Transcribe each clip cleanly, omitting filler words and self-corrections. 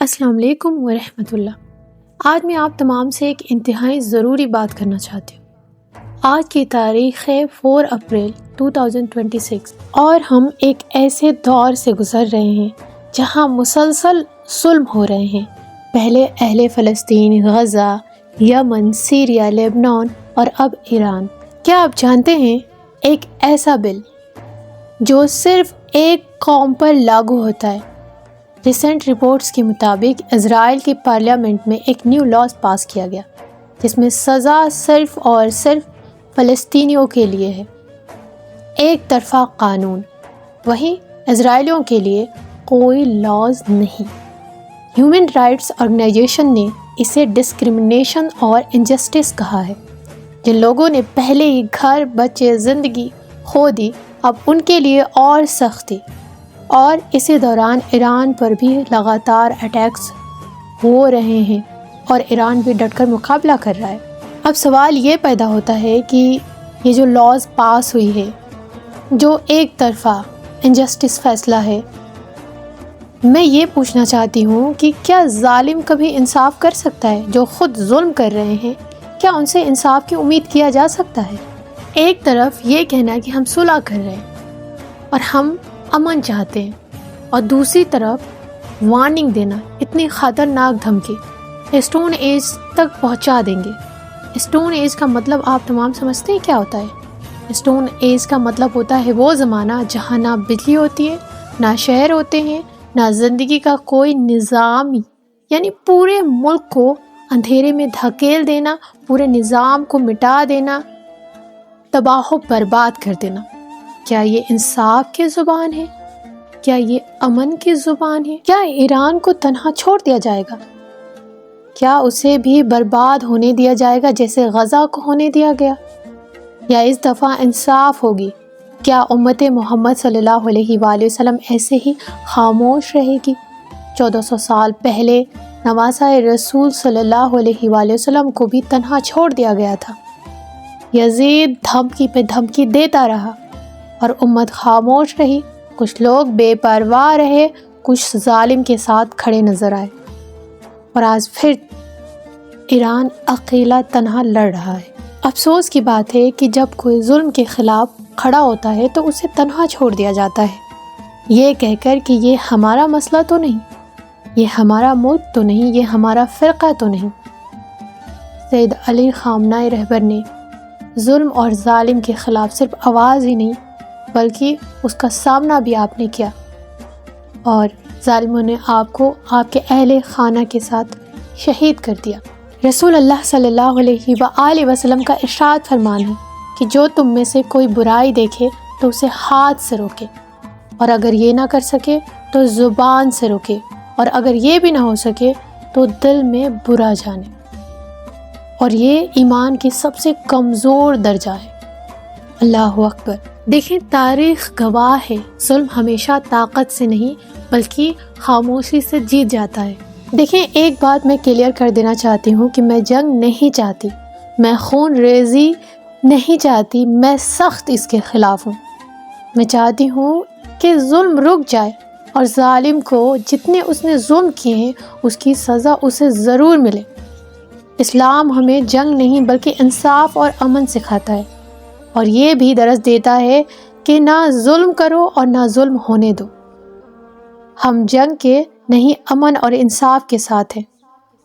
السلام علیکم ورحمۃ اللہ۔ آج میں آپ تمام سے ایک انتہائی ضروری بات کرنا چاہتی ہوں۔ آج کی تاریخ ہے 4 اپریل 2026 اور ہم ایک ایسے دور سے گزر رہے ہیں جہاں مسلسل ظلم ہو رہے ہیں۔ پہلے اہل فلسطین، غزہ، یمن، سیریا، لبنان اور اب ایران۔ کیا آپ جانتے ہیں ایک ایسا بل جو صرف ایک قوم پر لاگو ہوتا ہے؟ ریسنٹ رپورٹس کے مطابق اسرائیل کی پارلیمنٹ میں ایک نیو لاز پاس کیا گیا جس میں سزا صرف اور صرف فلسطینیوں کے لیے ہے، ایک طرفہ قانون۔ وہیں اسرائیلیوں کے لیے کوئی لاز نہیں۔ ہیومن رائٹس آرگنائزیشن نے اسے ڈسکرمنیشن اور انجسٹس کہا ہے۔ جن لوگوں نے پہلے ہی گھر، بچے، زندگی کھو دی، اب ان کے لیے اور سختی۔ اور اسی دوران ایران پر بھی لگاتار اٹیکس ہو رہے ہیں اور ایران بھی ڈٹ کر مقابلہ کر رہا ہے۔ اب سوال یہ پیدا ہوتا ہے کہ یہ جو لاز پاس ہوئی ہے، جو ایک طرفہ انجسٹس فیصلہ ہے، میں یہ پوچھنا چاہتی ہوں کہ کیا ظالم کبھی انصاف کر سکتا ہے؟ جو خود ظلم کر رہے ہیں، کیا ان سے انصاف کی امید کیا جا سکتا ہے؟ ایک طرف یہ کہنا کہ ہم صلح کر رہے ہیں اور ہم امن چاہتے ہیں، اور دوسری طرف وارننگ دینا، اتنی خطرناک دھمکی اسٹون ایج تک پہنچا دیں گے۔ اسٹون ایج کا مطلب آپ تمام سمجھتے ہیں کیا ہوتا ہے؟ اسٹون ایج کا مطلب ہوتا ہے وہ زمانہ جہاں نہ بجلی ہوتی ہے، نہ شہر ہوتے ہیں، نہ زندگی کا کوئی نظام، یعنی پورے ملک کو اندھیرے میں دھکیل دینا، پورے نظام کو مٹا دینا، تباہ و برباد کر دینا۔ کیا یہ انصاف کی زبان ہے؟ کیا یہ امن کی زبان ہے؟ کیا ایران کو تنہا چھوڑ دیا جائے گا؟ کیا اسے بھی برباد ہونے دیا جائے گا جیسے غزہ کو ہونے دیا گیا؟ یا اس دفعہ انصاف ہوگی؟ کیا امت محمد صلی اللہ علیہ وآلہ وسلم ایسے ہی خاموش رہے گی؟ 1400 سال پہلے نواسہ رسول صلی اللہ علیہ وآلہ وسلم کو بھی تنہا چھوڑ دیا گیا تھا۔ یزید دھمکی پہ دھمکی دیتا رہا اور امت خاموش رہی۔ کچھ لوگ بے پرواہ رہے، کچھ ظالم کے ساتھ کھڑے نظر آئے، اور آج پھر ایران اکیلا تنہا لڑ رہا ہے۔ افسوس کی بات ہے کہ جب کوئی ظلم کے خلاف کھڑا ہوتا ہے تو اسے تنہا چھوڑ دیا جاتا ہے، یہ کہہ کر کہ یہ ہمارا مسئلہ تو نہیں، یہ ہمارا ملک تو نہیں، یہ ہمارا فرقہ تو نہیں۔ سید علی خامنۂ رہبر نے ظلم اور ظالم کے خلاف صرف آواز ہی نہیں بلکہ اس کا سامنا بھی آپ نے کیا، اور ظالموں نے آپ کو آپ کے اہل خانہ کے ساتھ شہید کر دیا۔ رسول اللہ صلی اللہ علیہ وآلہ وسلم کا ارشاد فرمان ہے کہ جو تم میں سے کوئی برائی دیکھے تو اسے ہاتھ سے روکے، اور اگر یہ نہ کر سکے تو زبان سے روکے، اور اگر یہ بھی نہ ہو سکے تو دل میں برا جانے، اور یہ ایمان کی سب سے کمزور درجہ ہے۔ اللہ اکبر۔ دیکھیں، تاریخ گواہ ہے، ظلم ہمیشہ طاقت سے نہیں بلکہ خاموشی سے جیت جاتا ہے۔ دیکھیں، ایک بات میں کلیئر کر دینا چاہتی ہوں کہ میں جنگ نہیں چاہتی، میں خون ریزی نہیں چاہتی، میں سخت اس کے خلاف ہوں۔ میں چاہتی ہوں کہ ظلم رک جائے اور ظالم کو جتنے اس نے ظلم کیے ہیں اس کی سزا اسے ضرور ملے۔ اسلام ہمیں جنگ نہیں بلکہ انصاف اور امن سکھاتا ہے، اور یہ بھی درس دیتا ہے کہ نہ ظلم کرو اور نہ ظلم ہونے دو۔ ہم جنگ کے نہیں، امن اور انصاف کے ساتھ ہیں۔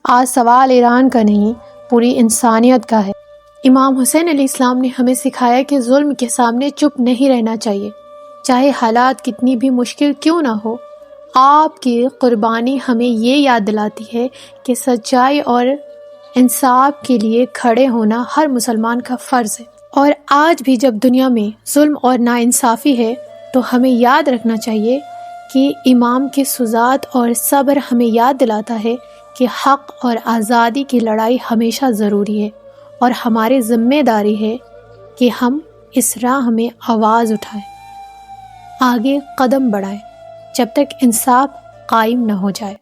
آج سوال ایران کا نہیں، پوری انسانیت کا ہے۔ امام حسین علیہ السلام نے ہمیں سکھایا کہ ظلم کے سامنے چپ نہیں رہنا چاہیے، چاہے حالات کتنی بھی مشکل کیوں نہ ہو۔ آپ کی قربانی ہمیں یہ یاد دلاتی ہے کہ سچائی اور انصاف کے لیے کھڑے ہونا ہر مسلمان کا فرض ہے۔ اور آج بھی جب دنیا میں ظلم اور ناانصافی ہے تو ہمیں یاد رکھنا چاہیے کہ امام کی سزات اور صبر ہمیں یاد دلاتا ہے کہ حق اور آزادی کی لڑائی ہمیشہ ضروری ہے، اور ہماری ذمہ داری ہے کہ ہم اس راہ میں آواز اٹھائیں، آگے قدم بڑھائیں، جب تک انصاف قائم نہ ہو جائے۔